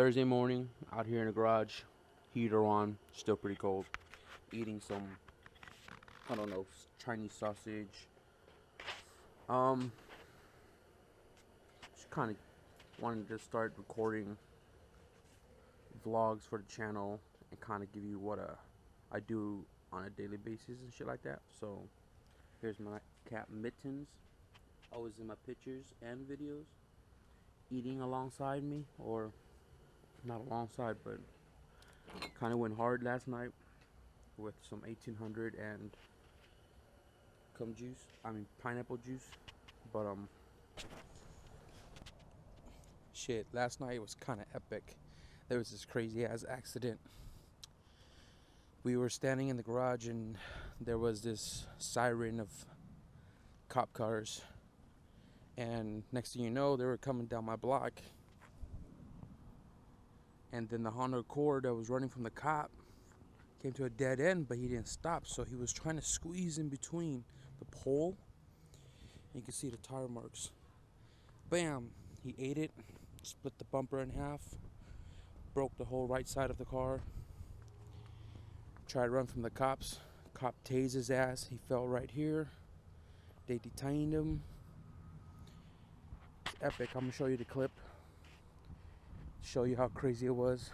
Thursday morning, out here in the garage, heater on, still pretty cold. Eating some, I don't know, Chinese sausage. Just kind of wanted to start recording vlogs for the channel and kind of give you what I do on a daily basis and shit like that. So here's my cat Mittens, always in my pictures and videos, eating alongside me, or not alongside, but kind of went hard last night with some 1800 and pineapple juice. But shit, last night was kind of epic. There was this crazy ass accident. We were standing in the garage and there was this siren of cop cars, and next thing you know, they were coming down my block. And then the Honda Accord that was running from the cop came to a dead end, but he didn't stop, so he was trying to squeeze in between the pole. You can see the tire marks. Bam! He ate it, split the bumper in half, broke the whole right side of the car. Tried to run from the cops. Cop tased his ass. He fell right here. They detained him. It's epic. I'm gonna show you the clip. Show you how crazy it was.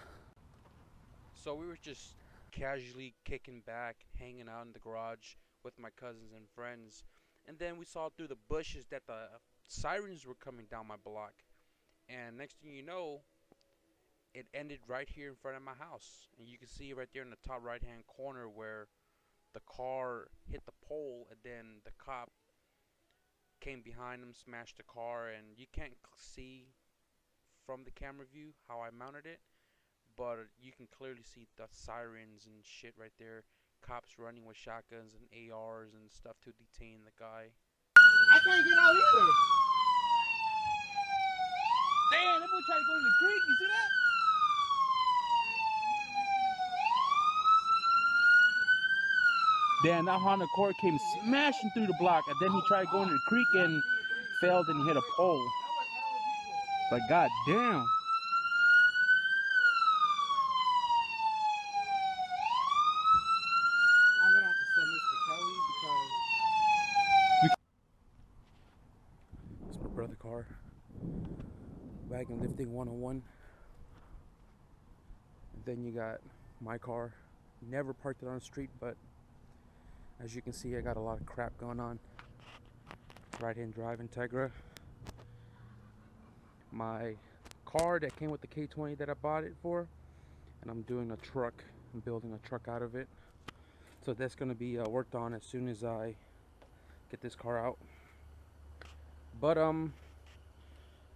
So we were just casually kicking back, hanging out in the garage with my cousins and friends, and then we saw through the bushes that the sirens were coming down my block, and next thing you know, it ended right here in front of my house. And you can see right there in the top right hand corner where the car hit the pole, and then the cop came behind him, smashed the car. And you can't see from the camera view how I mounted it, but you can clearly see the sirens and shit right there. Cops running with shotguns and ARs and stuff to detain the guy. I can't get out either. Damn, that boy tried to go in the creek. You see that? Damn, that Honda Accord came smashing through the block, and then he tried going in the creek and failed and hit a pole. But god damn. I'm gonna have to send this to Kelly because It's my brother's car. Wagon lifting 101. And then you got my car. Never parked it on the street, but as you can see, I got a lot of crap going on. Right-hand drive Integra. My car that came with the K20 that I bought it for, and I'm doing a truck. I'm building a truck out of it. So that's going to be worked on as soon as I get this car out. But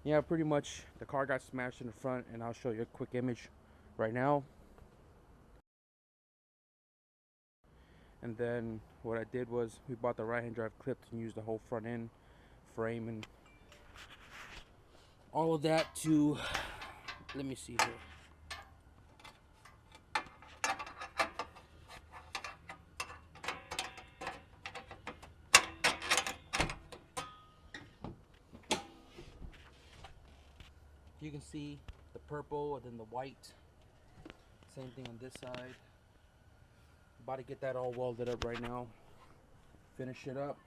yeah, pretty much the car got smashed in the front, and I'll show you a quick image right now. And then what I did was we bought the right-hand drive clips and used the whole front end frame and all of that to, let me see here. You can see the purple and then the white. Same thing on this side. About to get that all welded up right now. Finish it up.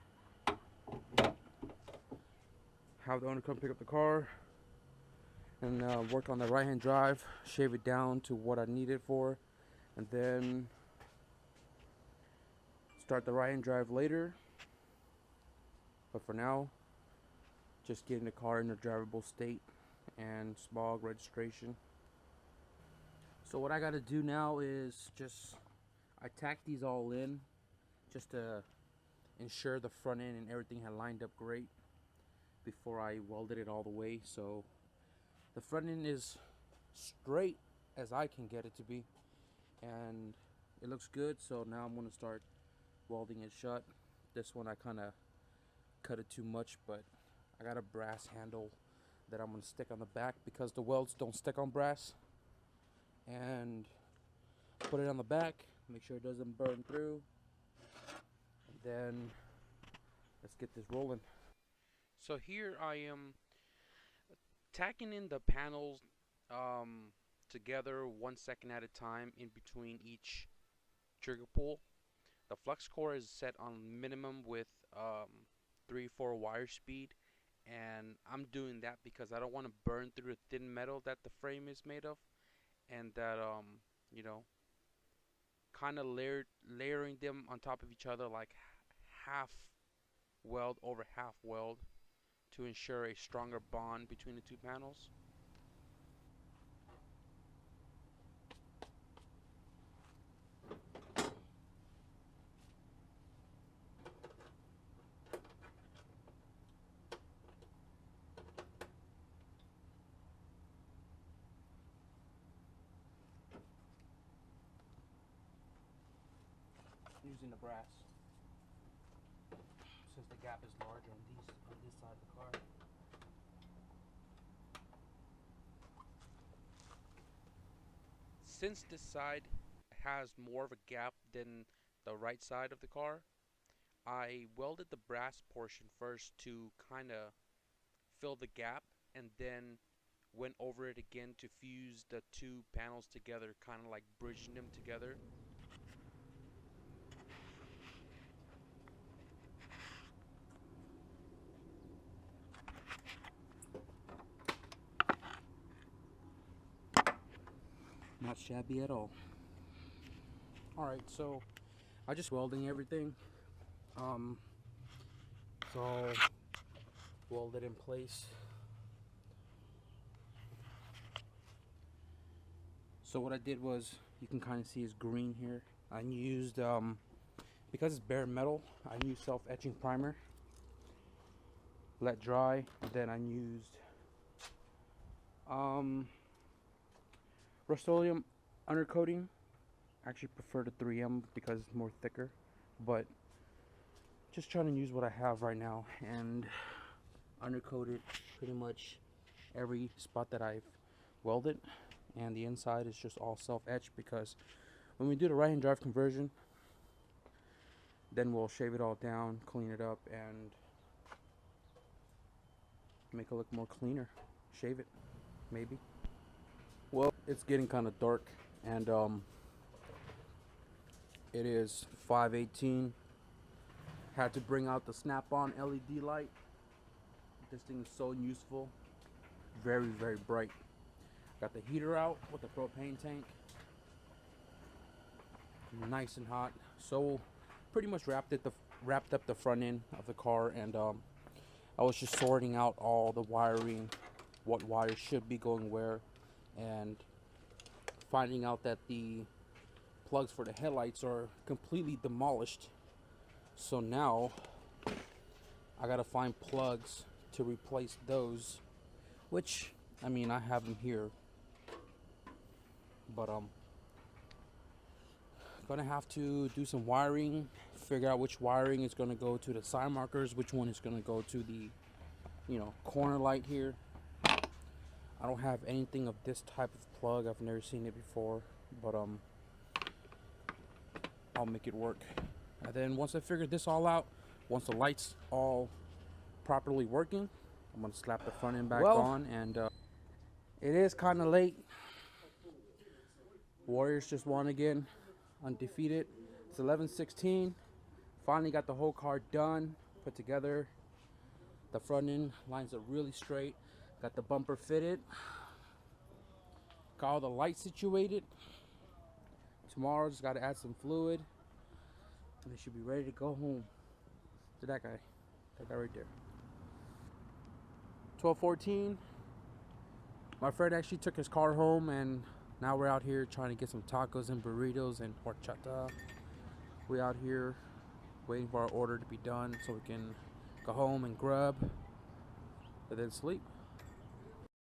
Have the owner come pick up the car and work on the right-hand drive. Shave it down to what I need it for, and then start the right-hand drive later. But for now, just getting the car in a drivable state and smog registration. So what I got to do now is I tacked these all in just to ensure the front end and everything had lined up great before I welded it all the way. So the front end is straight as I can get it to be, and it looks good. So now I'm going to start welding it shut. This one I kind of cut it too much, but I got a brass handle that I'm going to stick on the back because the welds don't stick on brass, and put it on the back, make sure it doesn't burn through, and then let's get this rolling. So here I am tacking in the panels together 1 second at a time in between each trigger pull. The flux core is set on minimum with 3-4 wire speed, and I'm doing that because I don't want to burn through the thin metal that the frame is made of, and that you know, kind of layering them on top of each other like half weld over half weld to ensure a stronger bond between the two panels. Using the brass since the gap is larger on this side of the car. Since this side has more of a gap than the right side of the car, I welded the brass portion first to kind of fill the gap, and then went over it again to fuse the two panels together, kind of like bridging them together. Not shabby at all. Alright, so I just welding everything. It's all welded in place. So what I did was, you can kind of see it's green here. I used, because it's bare metal, I used self-etching primer. Let dry, then I used Rust-Oleum undercoating. I actually prefer the 3M because it's more thicker, but just trying to use what I have right now and undercoated pretty much every spot that I've welded, and the inside is just all self-etched because when we do the right-hand drive conversion, then we'll shave it all down, clean it up, and make it look more cleaner. Shave it, maybe. Well, it's getting kind of dark, and it is 5:18. Had to bring out the snap-on LED light. This thing is so useful. Very, very bright. Got the heater out with the propane tank. Nice and hot. So pretty much wrapped up the front end of the car, and I was just sorting out all the wiring, what wires should be going where, and finding out that the plugs for the headlights are completely demolished. So now I gotta find plugs to replace those, which, I mean, I have them here, but gonna have to do some wiring, figure out which wiring is gonna go to the side markers, which one is gonna go to the, you know, corner light here. I don't have anything of this type of plug. I've never seen it before, but I'll make it work. And then once I figure this all out, once the lights all properly working, I'm gonna slap the front end back on, and it is kind of late. Warriors just won again, undefeated. It's 11:16. Finally got the whole car done, put together. The front end lines up really straight. Got the bumper fitted. Got all the lights situated. Tomorrow just got to add some fluid, and they should be ready to go home. To that guy right there. 12:14. My friend actually took his car home, and now we're out here trying to get some tacos and burritos and horchata. We out here waiting for our order to be done so we can go home and grub and then sleep.